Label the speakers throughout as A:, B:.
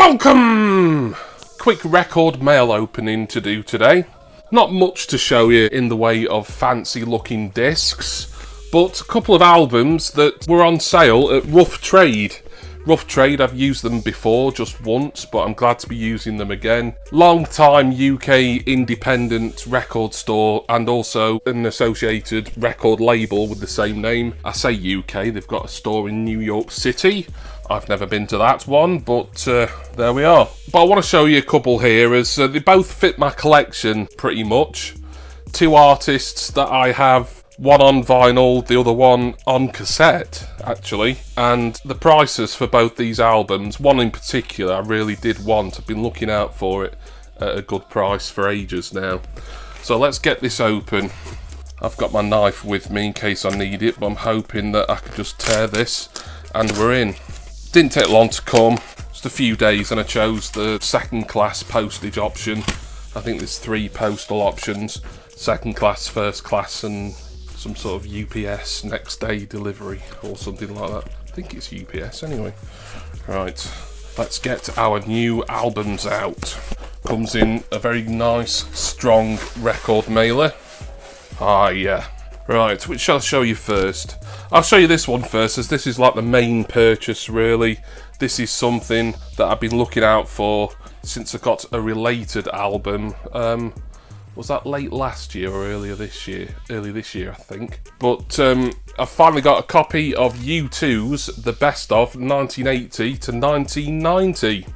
A: Welcome! Quick record mail opening to do today. Not much to show you in the way of fancy looking discs, but a couple of albums that were on sale at Rough Trade. Rough Trade, I've used them before, just once, but I'm glad to be using them again. Long-time UK independent record store and also an associated record label with the same name. I say UK, they've got a store in New York City. I've never been to that one, but there we are. But I want to show you a couple here as they both fit my collection pretty much. Two artists that I have, one on vinyl, the other one on cassette, actually. And the prices for both these albums, one in particular I really did want. I've been looking out for it at a good price for ages now. So let's get this open. I've got my knife with me in case I need it, but I'm hoping that I can just tear this and we're in. Didn't take long to come, just a few days, and I chose the second class postage option. I think there's 3 postal options: second class, first class, and some sort of UPS next day delivery or something like that. I think it's UPS anyway. Right, let's get our new albums out. Comes in a very nice, strong record mailer. Ah, yeah. Right, which shall I show you first? I'll show you this one first, as this is like the main purchase, really. This is something that I've been looking out for since I got a related album. Was that late last year or earlier this year? Early this year, I think. But I've finally got a copy of U2's The Best of 1980 to 1990.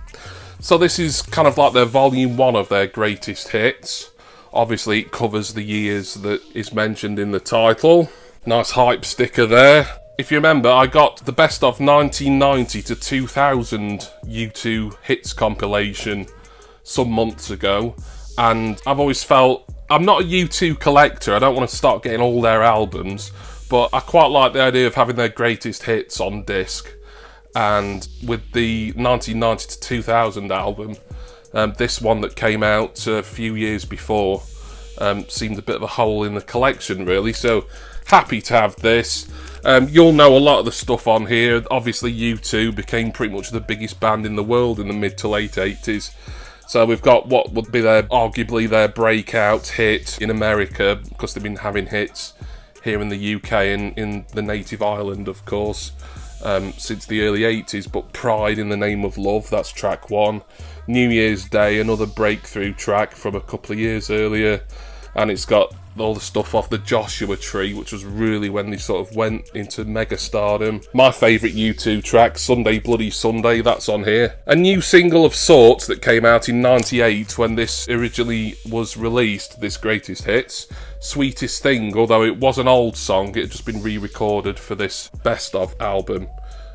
A: So this is kind of like their volume 1 of their greatest hits. Obviously it covers the years that is mentioned in the title. Nice hype sticker there. If you remember, I got the Best of 1990 to 2000 U2 hits compilation some months ago, and I've always felt, I'm not a U2 collector, I don't want to start getting all their albums, but I quite like the idea of having their greatest hits on disc. And with the 1990 to 2000 album, this one that came out a few years before seemed a bit of a hole in the collection, really, so happy to have this. You'll know a lot of the stuff on here. Obviously U2 became pretty much the biggest band in the world in the mid to late 80s, so we've got what would be arguably their breakout hit in America, because they've been having hits here in the UK and in the native island, of course, since the early 80s. But Pride in the Name of Love, that's track 1. New Year's Day, another breakthrough track from a couple of years earlier, and it's got all the stuff off the Joshua Tree, which was really when they sort of went into mega stardom. My favourite U2 track, Sunday Bloody Sunday, that's on here. A new single of sorts that came out in '98 when this originally was released, this greatest hits. Sweetest Thing, although it was an old song, it had just been re-recorded for this best of album.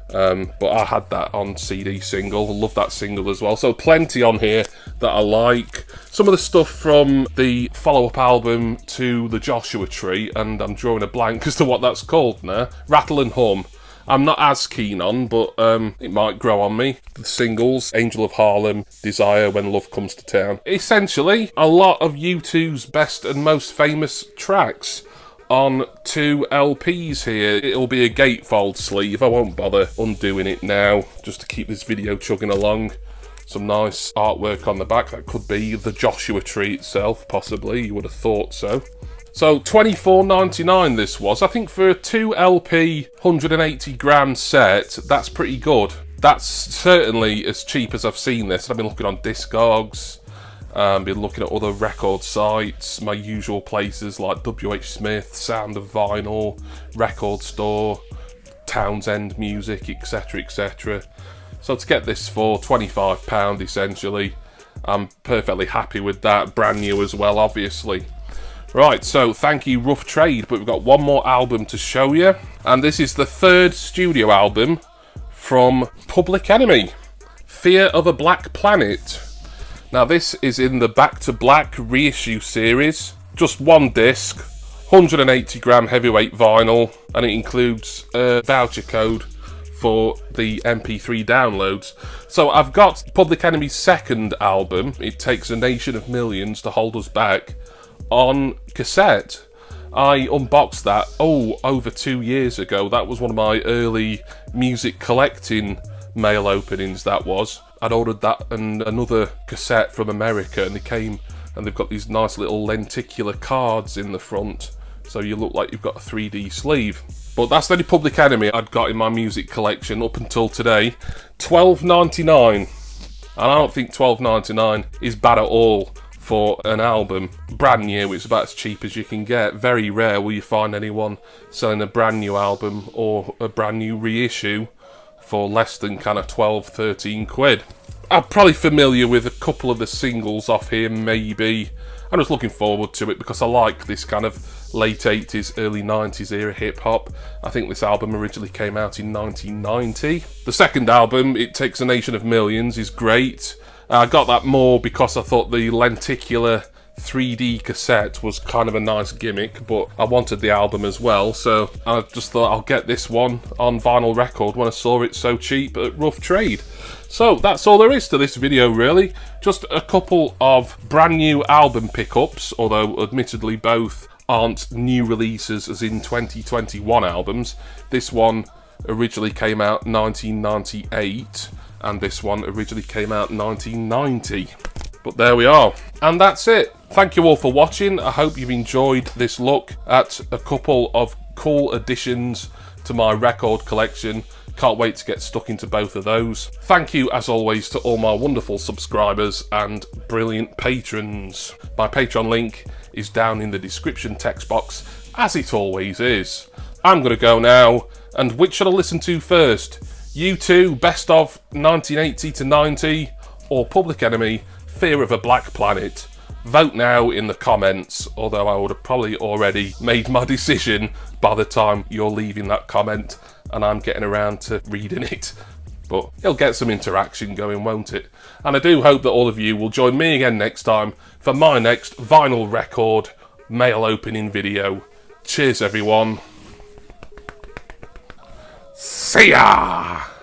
A: But I had that on CD single. I love that single as well. So plenty on here that I like. Some of the stuff from the follow-up album to the Joshua Tree, and I'm drawing a blank as to what that's called now. Rattle and Hum. I'm not as keen on, but it might grow on me. The singles, Angel of Harlem, Desire, When Love Comes to Town. Essentially, a lot of U2's best and most famous tracks on 2 LPs here. It'll be a gatefold sleeve. I won't bother undoing it now, just to keep this video chugging along. Some nice artwork on the back. That could be the Joshua Tree itself, possibly. You would have thought so. So $24.99 this was. I think for a 2 LP 180 gram set, that's pretty good. That's certainly as cheap as I've seen this. I've been looking on Discogs, been looking at other record sites, my usual places like WH Smith, Sound of Vinyl, Record Store, Townsend Music, etc, etc. So to get this for £25 essentially, I'm perfectly happy with that. Brand new as well, obviously. Right, so thank you Rough Trade, but we've got one more album to show you, and this is the 3rd studio album from Public Enemy, Fear of a Black Planet. Now this is in the Back to Black reissue series, just 1 disc, 180 gram heavyweight vinyl, and it includes a voucher code for the MP3 downloads. So I've got Public Enemy's 2nd album, It Takes a Nation of Millions to Hold Us Back, on cassette. I unboxed that, over 2 years ago. That was one of my early music collecting mail openings, that was. I'd ordered that and another cassette from America, and they came and they've got these nice little lenticular cards in the front, so you look like you've got a 3D sleeve. But that's the only Public Enemy I'd got in my music collection up until today. $12.99. And I don't think $12.99 is bad at all for an album. Brand new, it's about as cheap as you can get. Very rare will you find anyone selling a brand new album or a brand new reissue for less than kind of 12, 13 quid. I'm probably familiar with a couple of the singles off here, maybe. I'm just looking forward to it because I like this kind of late 80s, early 90s era hip-hop. I think this album originally came out in 1990. The second album, It Takes a Nation of Millions, is great. I got that more because I thought the lenticular 3D cassette was kind of a nice gimmick, but I wanted the album as well, so I just thought I'll get this one on vinyl record when I saw it so cheap at Rough Trade. So that's all there is to this video, really. Just a couple of brand new album pickups, although admittedly both aren't new releases as in 2021 albums. This one originally came out 1998 and this one originally came out 1990. But there we are. And that's it. Thank you all for watching. I hope you've enjoyed this look at a couple of cool additions to my record collection. Can't wait to get stuck into both of those. Thank you, as always, to all my wonderful subscribers and brilliant patrons. My Patreon link is down in the description text box, as it always is. I'm going to go now, and which should I listen to first? U2, Best of 1980 to 90, or Public Enemy, Fear of a Black Planet? Vote now in the comments, although I would have probably already made my decision by the time you're leaving that comment and I'm getting around to reading it. But it'll get some interaction going, won't it? And I do hope that all of you will join me again next time for my next vinyl record mail opening video. Cheers, everyone. See ya!